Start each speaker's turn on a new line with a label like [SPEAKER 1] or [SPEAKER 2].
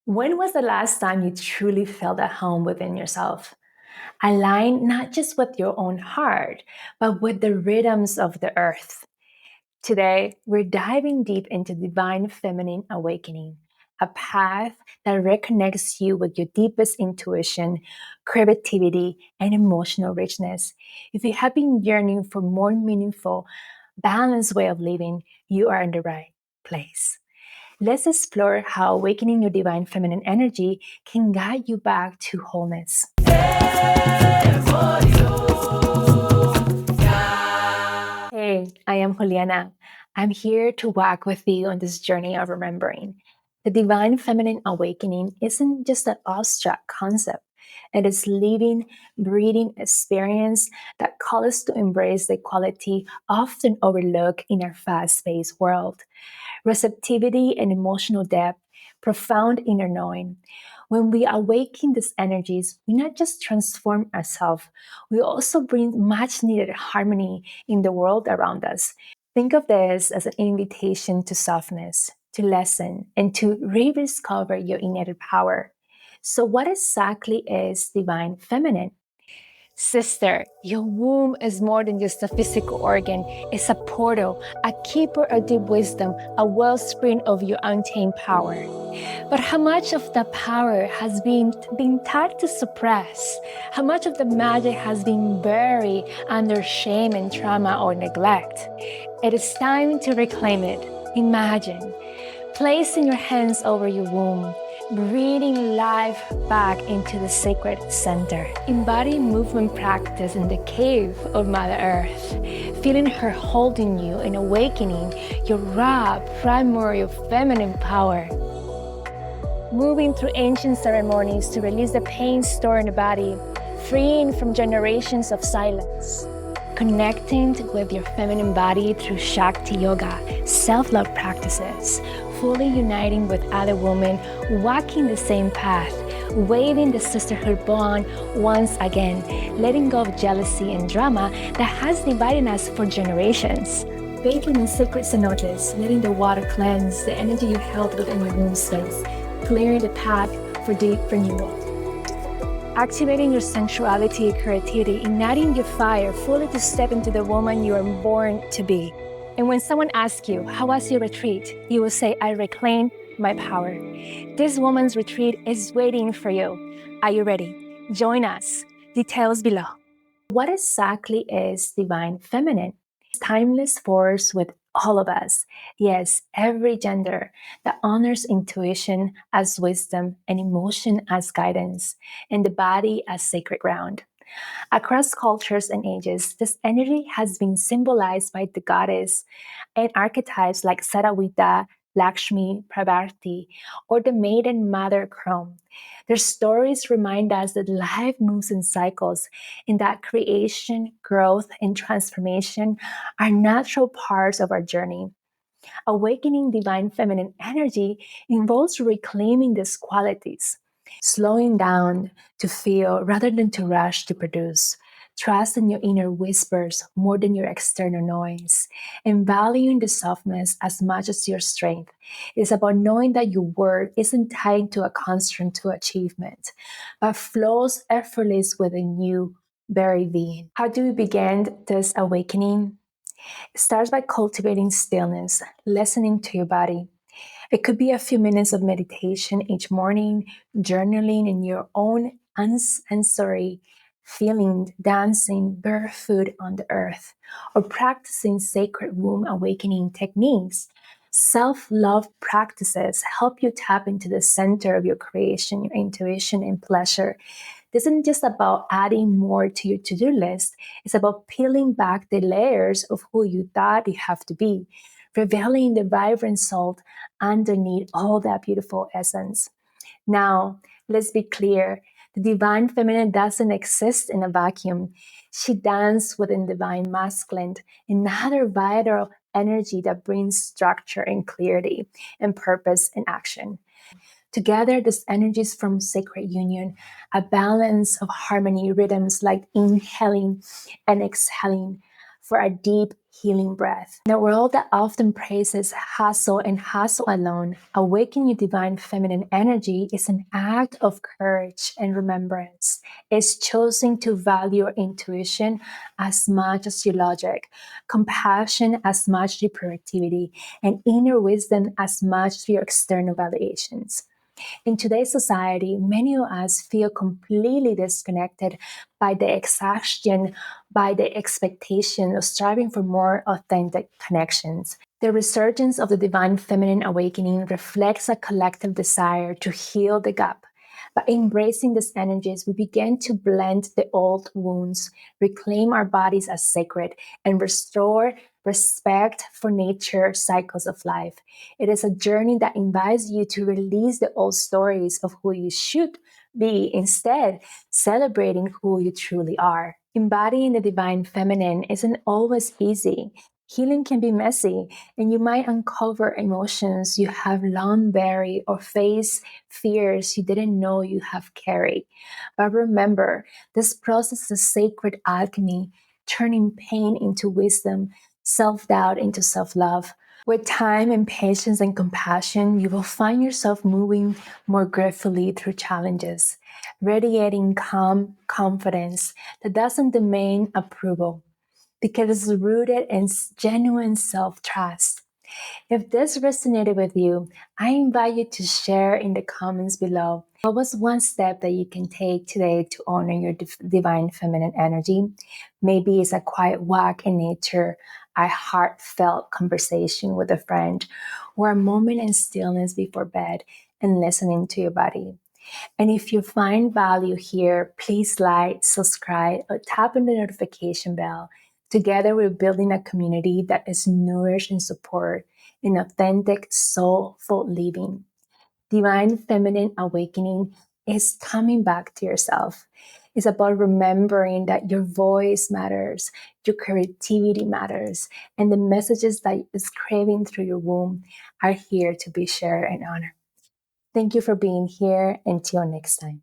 [SPEAKER 1] When was the last time you truly felt at home within yourself? Aligned not just with your own heart, but with the rhythms of the earth. Today, we're diving deep into divine feminine awakening, a path that reconnects you with your deepest intuition, creativity, and emotional richness. If you have been yearning for more meaningful, balanced way of living, you are in the right place. Let's explore how awakening your divine feminine energy can guide you back to wholeness. Hey, I am Juliana. I'm here to walk with you on this journey of remembering. The divine feminine awakening isn't just an abstract concept. It is living, breathing experience that calls us to embrace the quality often overlooked in our fast-paced world. Receptivity and emotional depth, profound inner knowing. When we awaken these energies, we not just transform ourselves, we also bring much needed harmony in the world around us. Think of this as an invitation to softness, to lessen, and to rediscover your innate power. So, what exactly is divine feminine? Sister, your womb is more than just a physical organ. It's a portal, a keeper of deep wisdom, a wellspring of your untamed power. But how much of the power has been taught to suppress? How much of the magic has been buried under shame and trauma or neglect? It is time to reclaim it. Imagine placing your hands over your womb, breathing life back into the sacred center. Embody movement practice in the cave of Mother Earth, feeling her holding you and awakening your raw, primordial feminine power. Moving through ancient ceremonies to release the pain stored in the body, freeing from generations of silence. Connecting with your feminine body through Shakti Yoga, self-love practices, fully uniting with other women, walking the same path, waving the sisterhood bond once again, letting go of jealousy and drama that has divided us for generations. Bathing in sacred cenotes, letting the water cleanse the energy you held within your womb space, clearing the path for deep renewal. Activating your sensuality and creativity, igniting your fire fully to step into the woman you are born to be. And when someone asks you, how was your retreat? You will say, I reclaimed my power. This woman's retreat is waiting for you. Are you ready? Join us. Details below. What exactly is divine feminine? It's timeless force with all of us. Yes, every gender that honors intuition as wisdom and emotion as guidance, and the body as sacred ground. Across cultures and ages, this energy has been symbolized by the goddess and archetypes like Saravita, Lakshmi, Pravarti, or the maiden mother crone. Their stories remind us that life moves in cycles and that creation, growth, and transformation are natural parts of our journey. Awakening divine feminine energy involves reclaiming these qualities, slowing down to feel rather than to rush to produce. Trust in your inner whispers more than your external noise, and valuing the softness as much as your strength. It's about knowing that your worth isn't tied to a constant to achievement, but flows effortless within you, very being. How do we begin this awakening? It starts by cultivating stillness, listening to your body. It could be a few minutes of meditation each morning, journaling in your own unsensory feeling, dancing barefoot on the earth, or practicing sacred womb awakening techniques. Self-love practices help you tap into the center of your creation, your intuition, and pleasure. This isn't just about adding more to your to-do list. It's about peeling back the layers of who you thought you have to be, revealing the vibrant soul underneath all that beautiful essence. Now, let's be clear. The divine feminine doesn't exist in a vacuum. She dances within divine masculine, another vital energy that brings structure and clarity and purpose and action. Together, these energies from sacred union, a balance of harmony rhythms like inhaling and exhaling, for a deep, healing breath. In a world that often praises hustle and hustle alone, awakening your divine feminine energy is an act of courage and remembrance. It's choosing to value your intuition as much as your logic, compassion as much as your productivity, and inner wisdom as much as your external validations. In today's society, many of us feel completely disconnected by the exhaustion, by the expectation of striving for more authentic connections. The resurgence of the divine feminine awakening reflects a collective desire to heal the gap. By embracing these energies, we begin to blend the old wounds, reclaim our bodies as sacred, and restore respect for nature cycles of life. It is a journey that invites you to release the old stories of who you should be, instead, celebrating who you truly are. Embodying the divine feminine isn't always easy. Healing can be messy, and you might uncover emotions you have long buried or face fears you didn't know you have carried. But remember, this process is sacred alchemy, turning pain into wisdom, self doubt into self love. With time and patience and compassion, you will find yourself moving more gratefully through challenges, radiating calm confidence that doesn't demand approval because it's rooted in genuine self trust. If this resonated with you, I invite you to share in the comments below. What was one step that you can take today to honor your divine feminine energy? Maybe it's a quiet walk in nature, a heartfelt conversation with a friend, or a moment in stillness before bed and listening to your body. And if you find value here, please like, subscribe, or tap on the notification bell. Together, we're building a community that is nourished and support in authentic, soulful living. Divine feminine awakening is coming back to yourself. It's about remembering that your voice matters, your creativity matters, and the messages that is craving through your womb are here to be shared and honored. Thank you for being here. Until next time.